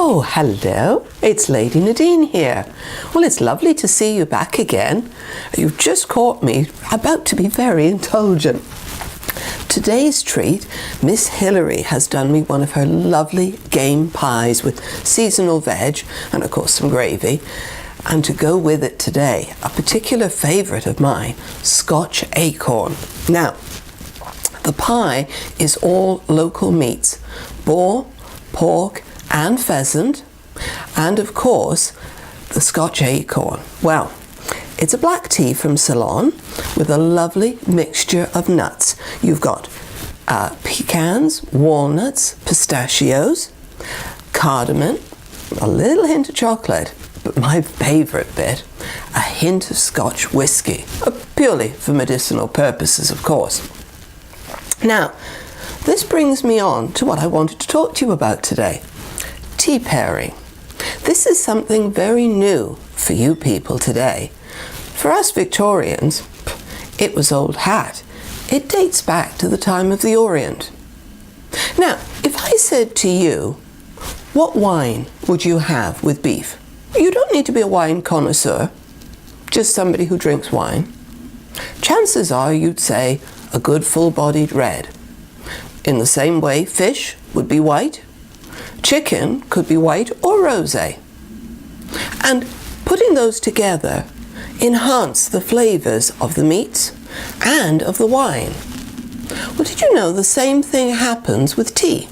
Oh, hello, it's Lady Nadine here. Well, it's lovely to see you back again. You've just caught me about to be very indulgent. Today's treat, Miss Hilary has done me one of her lovely game pies with seasonal veg and of course some gravy. And to go with it today, a particular favourite of mine, Scotch acorn. Now, the pie is all local meats, boar, pork and pheasant, and of course the Scotch acorn. Well, it's a black tea from Ceylon with a lovely mixture of nuts. You've got pecans, walnuts, pistachios, cardamom, a little hint of chocolate, but my favourite bit, a hint of Scotch whisky, purely for medicinal purposes, of course. Now, this brings me on to what I wanted to talk to you about today. Tea pairing. This is something very new for you people today. For us Victorians, it was old hat. It dates back to the time of the Orient. Now, if I said to you, what wine would you have with beef? You don't need to be a wine connoisseur, just somebody who drinks wine. Chances are you'd say a good full-bodied red. In the same way, fish would be white. Chicken could be white or rosé. And putting those together enhance the flavours of the meats and of the wine. Well, did you know the same thing happens with tea?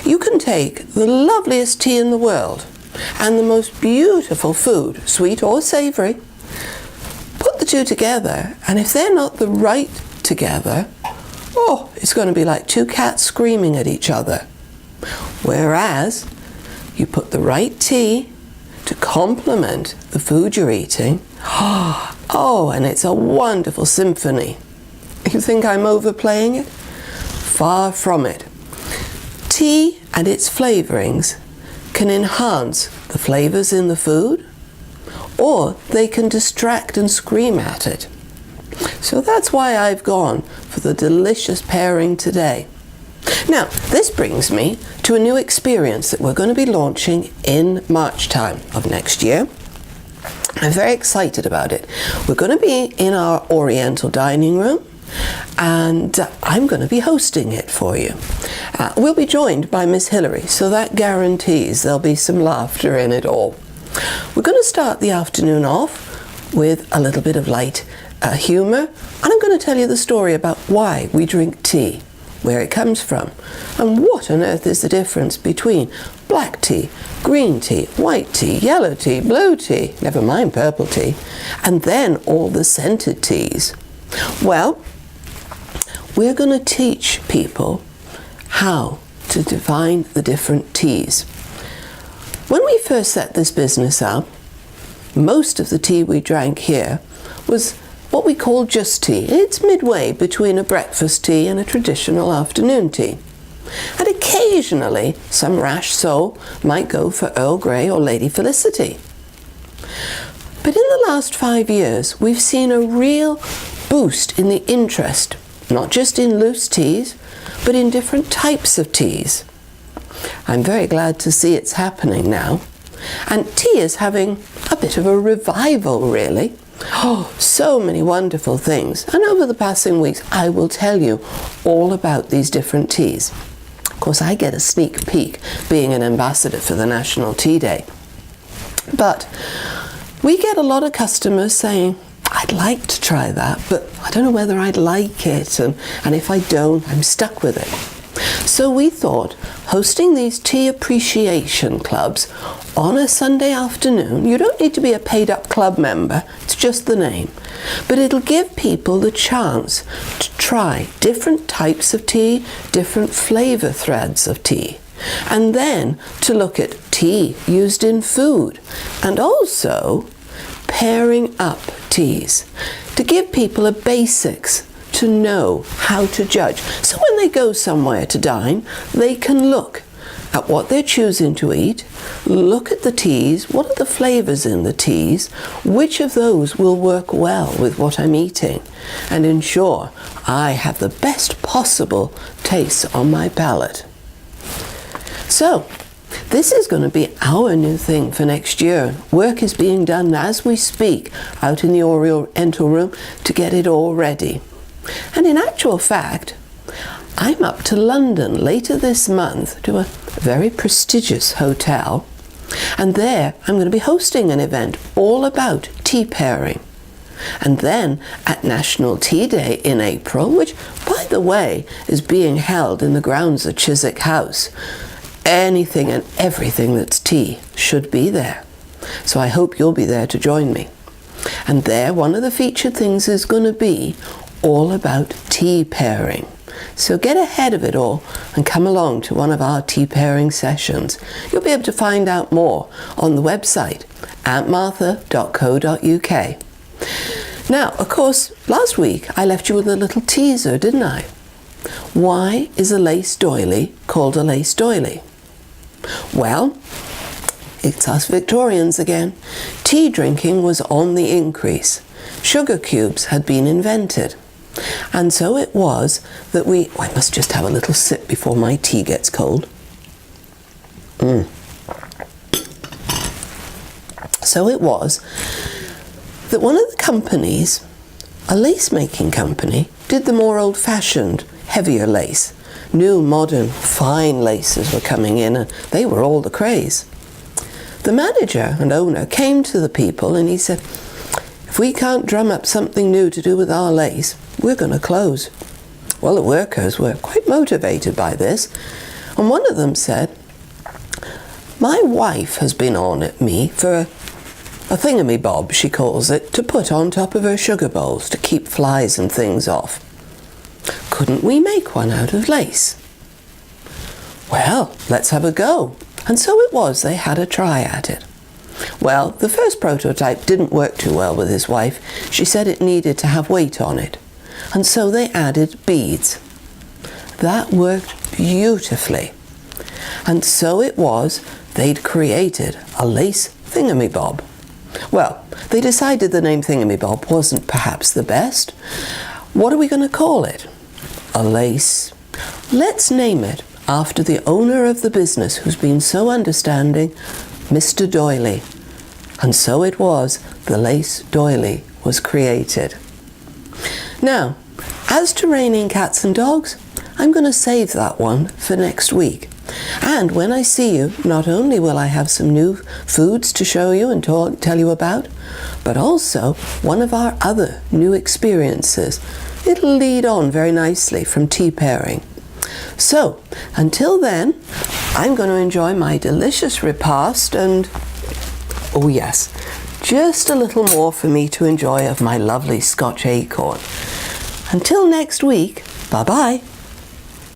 You can take the loveliest tea in the world and the most beautiful food, sweet or savoury, put the two together, and if they're not the right together, oh, it's going to be like two cats screaming at each other. Whereas you put the right tea to complement the food you're eating, oh, and it's a wonderful symphony. You think I'm overplaying it? Far from it. Tea and its flavourings can enhance the flavours in the food, or they can distract and scream at it. So that's why I've gone for the delicious pairing today. Now, this brings me to a new experience that we're going to be launching in March time of next year. I'm very excited about it. We're going to be in our Oriental dining room, and I'm going to be hosting it for you. We'll be joined by Miss Hilary, so that guarantees there'll be some laughter in it all. We're going to start the afternoon off with a little bit of light humour, and I'm going to tell you the story about why we drink tea, where it comes from, and what on earth is the difference between black tea, green tea, white tea, yellow tea, blue tea, never mind purple tea, and then all the scented teas. Well, we're going to teach people how to define the different teas. When we first set this business up, most of the tea we drank here was what we call just tea. It's midway between a breakfast tea and a traditional afternoon tea. And occasionally, some rash soul might go for Earl Grey or Lady Felicity. But in the last 5 years, we've seen a real boost in the interest, not just in loose teas, but in different types of teas. I'm very glad to see it's happening now. And tea is having a bit of a revival, really. Oh, so many wonderful things. And over the passing weeks, I will tell you all about these different teas. Of course, I get a sneak peek being an ambassador for the National Tea Day. But we get a lot of customers saying, I'd like to try that, but I don't know whether I'd like it. And if I don't, I'm stuck with it. So we thought hosting these tea appreciation clubs on a Sunday afternoon, you don't need to be a paid up club member, it's just the name, but it'll give people the chance to try different types of tea, different flavour threads of tea, and then to look at tea used in food, and also pairing up teas, to give people a basics to know how to judge. So when they go somewhere to dine, they can look at what they're choosing to eat, look at the teas, what are the flavours in the teas, which of those will work well with what I'm eating, and ensure I have the best possible taste on my palate. So, This is going to be our new thing for next year. Work is being done as we speak out in the Oriental room to get it all ready. And in actual fact, I'm up to London later this month to a very prestigious hotel, and there I'm going to be hosting an event all about tea pairing. And then at National Tea Day in April, which, by the way, is being held in the grounds of Chiswick House, anything and everything that's tea should be there. So I hope you'll be there to join me. And there, one of the featured things is going to be all about tea pairing. So get ahead of it all and come along to one of our tea pairing sessions. You'll be able to find out more on the website, auntmartha.co.uk. Now, of course, last week I left you with a little teaser, didn't I? Why is a lace doily called a lace doily? Well, it's us Victorians again. Tea drinking was on the increase. Sugar cubes had been invented. And so it was that I must just have a little sip before my tea gets cold. So it was that one of the companies, a lace making company, did the more old-fashioned, heavier lace. New, modern, fine laces were coming in, and they were all the craze. The manager and owner came to the people and he said, if we can't drum up something new to do with our lace, we're going to close. Well, the workers were quite motivated by this, and one of them said, my wife has been on at me for a thingamy-bob, she calls it, to put on top of her sugar bowls to keep flies and things off. Couldn't we make one out of lace? Well, let's have a go. And so it was, they had a try at it. Well, the first prototype didn't work too well with his wife. She said it needed to have weight on it. And so they added beads. That worked beautifully. And so it was, they'd created a lace thingamy-bob. Well, they decided the name thingamy-bob wasn't perhaps the best. What are we going to call it? A lace. Let's name it after the owner of the business who's been so understanding, Mr. Doily. And so it was, the lace doily was created. Now, as to raining cats and dogs, I'm going to save that one for next week. And when I see you, not only will I have some new foods to show you and tell you about, but also one of our other new experiences. It'll lead on very nicely from tea pairing. So, until then, I'm going to enjoy my delicious repast and, oh yes, just a little more for me to enjoy of my lovely Scotch acorn. Until next week, bye-bye.